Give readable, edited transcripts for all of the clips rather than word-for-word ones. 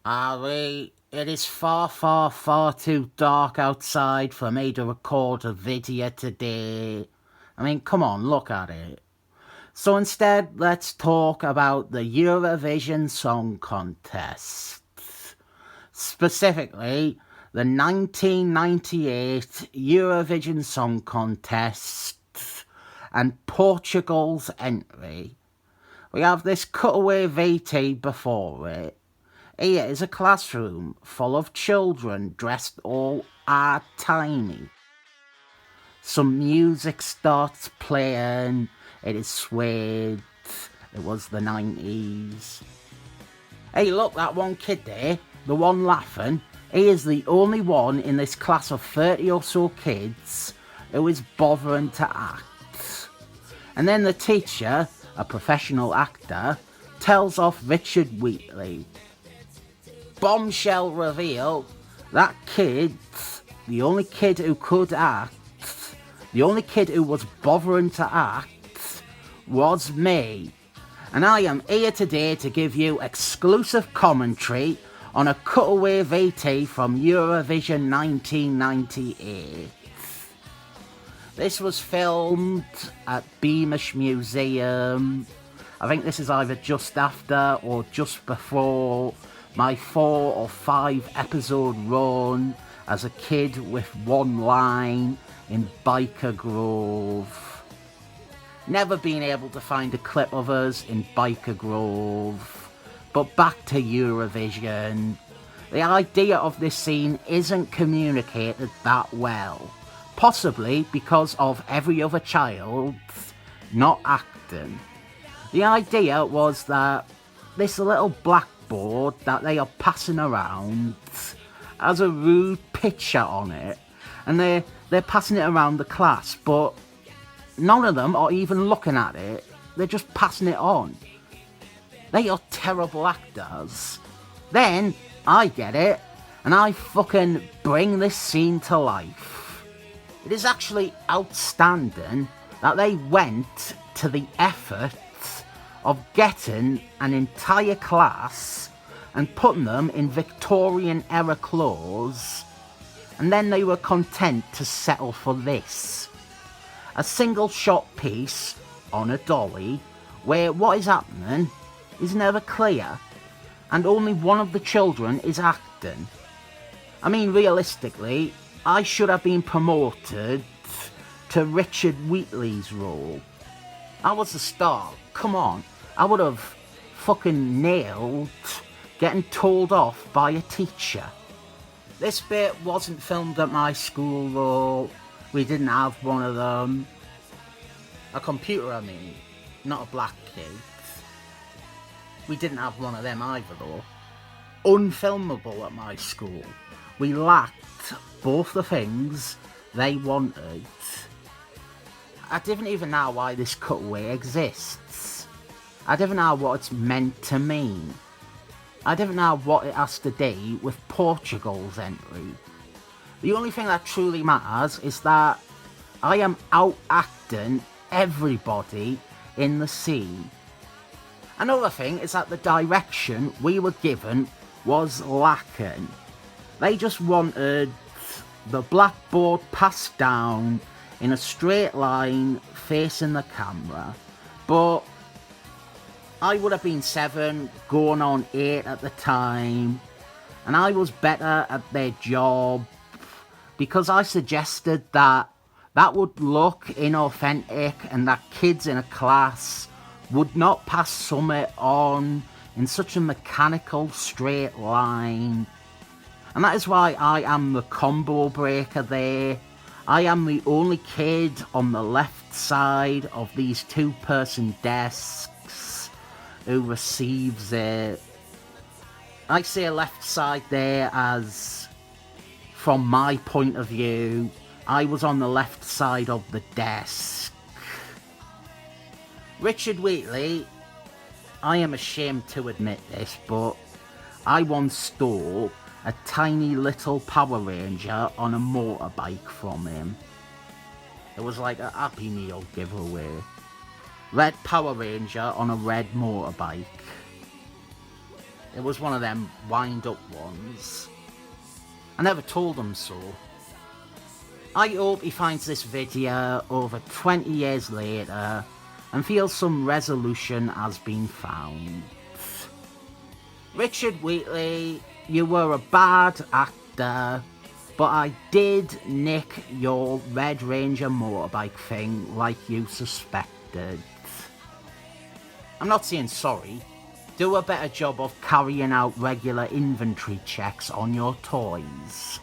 Ari, it is far, far, far too dark outside for me to record a video today. I mean, come on, look at it. So instead, let's talk about the Eurovision Song Contest. Specifically, the 1998 Eurovision Song Contest and Portugal's entry. We have this cutaway VT before it. Here is a classroom full of children dressed all tiny. Some music starts playing. It is suede. It was the 90s. Hey, look, that one kid there, the one laughing, he is the only one in this class of 30 or so kids who is bothering to act. And then the teacher, a professional actor, tells off Richard Wheatley. Bombshell reveal, that kid, the only kid who could act, the only kid who was bothering to act, was me. And I am here today to give you exclusive commentary on a cutaway VT from Eurovision 1998. This was filmed at Beamish Museum. I think this is either just after or just before my 4 or 5 episode run as a kid with one line in Biker Grove. Never been able to find a clip of us in Biker Grove. But back to Eurovision. The idea of this scene isn't communicated that well. Possibly because of every other child not acting. The idea was that this little blackboard that they are passing around has a rude picture on it, and they're passing it around the class, but none of them are even looking at it. They're just passing it on. They are terrible actors. Then I get it, and I fucking bring this scene to life. It is actually outstanding that they went to the effort of getting an entire class and putting them in Victorian era clothes, and then they were content to settle for this. A single shot piece on a dolly where what is happening is never clear and only one of the children is acting. I mean, realistically, I should have been promoted to Richard Wheatley's role. I was the star, come on. I would have fucking nailed getting told off by a teacher. This bit wasn't filmed at my school though. We didn't have one of them. A computer, I mean, not a black kid. We didn't have one of them either though. Unfilmable at my school. We lacked both the things they wanted. I didn't even know why this cutaway exists. I didn't know what it's meant to mean. I didn't know what it has to do with Portugal's entry. The only thing that truly matters is that I am out-acting everybody in the scene. Another thing is that the direction we were given was lacking. They just wanted the blackboard passed down in a straight line facing the camera, but I would have been 7, going on 8 at the time, and I was better at their job because I suggested that would look inauthentic and that kids in a class would not pass summit on in such a mechanical straight line. And that is why I am the combo breaker there. I am the only kid on the left side of these 2-person desks who receives it. I say left side there as, from my point of view, I was on the left side of the desk. Richard Wheatley, I am ashamed to admit this, but I once stole a tiny little Power Ranger on a motorbike from him. It was like a Happy Meal giveaway. Red Power Ranger on a red motorbike. It was one of them wind-up ones. I never told him so. I hope he finds this video over 20 years later and feels some resolution has been found. Richard Wheatley, you were a bad actor, but I did nick your Red Ranger motorbike thing like you suspected. I'm not saying sorry. Do a better job of carrying out regular inventory checks on your toys.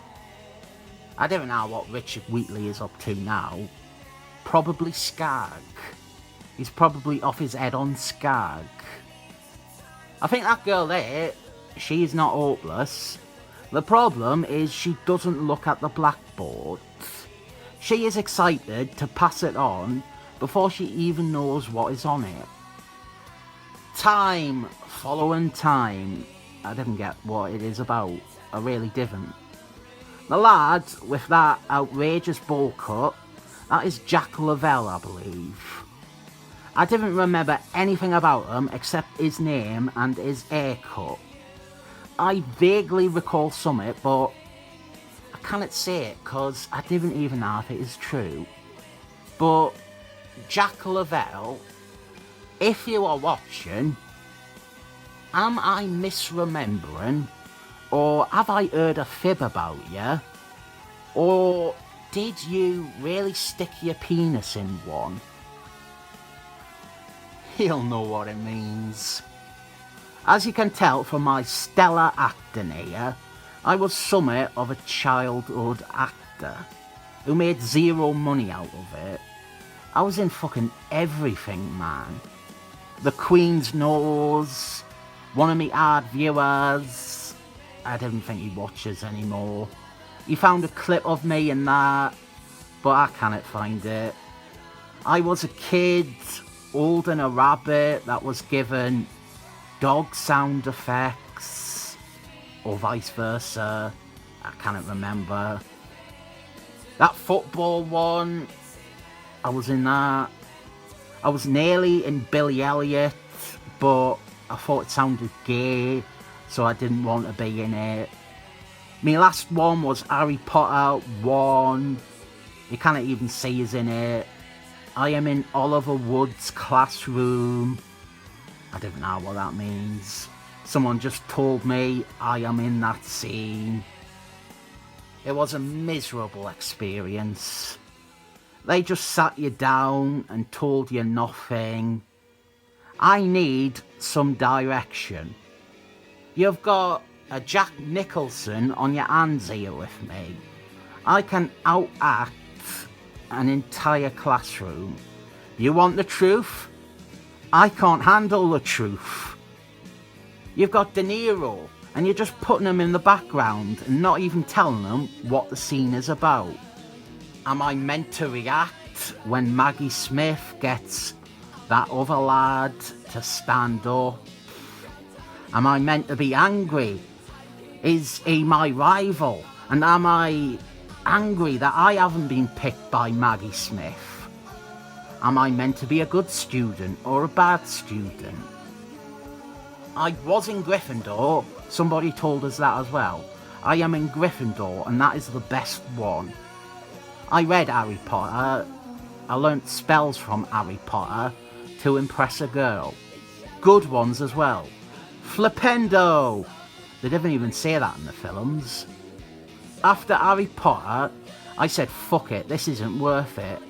I don't know what Richard Wheatley is up to now. Probably Skag. He's probably off his head on Skag. I think that girl there, she's not hopeless. The problem is she doesn't look at the blackboard. She is excited to pass it on before she even knows what is on it. Time following time. I didn't get what it is about. I really didn't. The lad with that outrageous bowl cut, that is Jack Lavelle, I believe. I didn't remember anything about him except his name and his haircut. I vaguely recall something, but I cannot say it because I didn't even know if it is true. But Jack Lavelle, if you are watching, am I misremembering? Or have I heard a fib about you? Or did you really stick your penis in one? He'll know what it means. As you can tell from my stellar acting here, I was somewhat of a childhood actor who made zero money out of it. I was in fucking everything, man. The Queen's Nose, one of me hard viewers. I didn't think he watches anymore. He found a clip of me in that, but I cannot find it. I was a kid holding a rabbit that was given dog sound effects, or vice versa. I cannot remember. That football one, I was in that. I was nearly in Billy Elliot, but I thought it sounded gay, so I didn't want to be in it. My last one was Harry Potter 1. You can't even see he's in it. I am in Oliver Wood's classroom. I don't know what that means. Someone just told me I am in that scene. It was a miserable experience. They just sat you down and told you nothing. I need some direction. You've got a Jack Nicholson on your hands here with me. I can out-act an entire classroom. You want the truth? I can't handle the truth. You've got De Niro, and you're just putting him in the background and not even telling them what the scene is about. Am I meant to react when Maggie Smith gets that other lad to stand up? Am I meant to be angry? Is he my rival? And am I angry that I haven't been picked by Maggie Smith? Am I meant to be a good student or a bad student? I was in Gryffindor. Somebody told us that as well. I am in Gryffindor, and that is the best one. I read Harry Potter. I learnt spells from Harry Potter to impress a girl. Good ones as well. Flipendo! They didn't even say that in the films. After Harry Potter, I said, fuck it, this isn't worth it.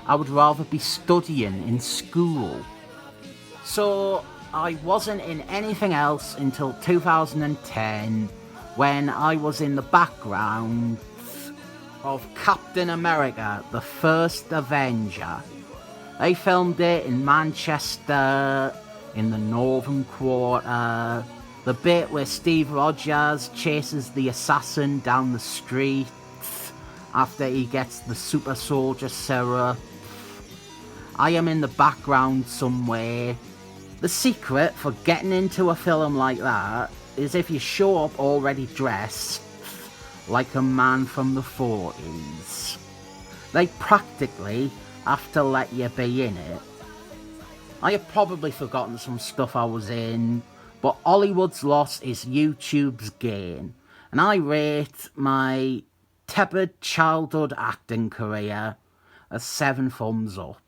I would rather be studying in school. So I wasn't in anything else until 2010, when I was in the background of Captain America, the First Avenger. They filmed it in Manchester, in the Northern Quarter. The bit where Steve Rogers chases the assassin down the street after he gets the super soldier syrup. I am in the background somewhere. The secret for getting into a film like that is if you show up already dressed like a man from the 40s. They practically have to let you be in it. I have probably forgotten some stuff I was in, But Hollywood's loss is YouTube's gain. And I rate my tepid childhood acting career as 7 thumbs up.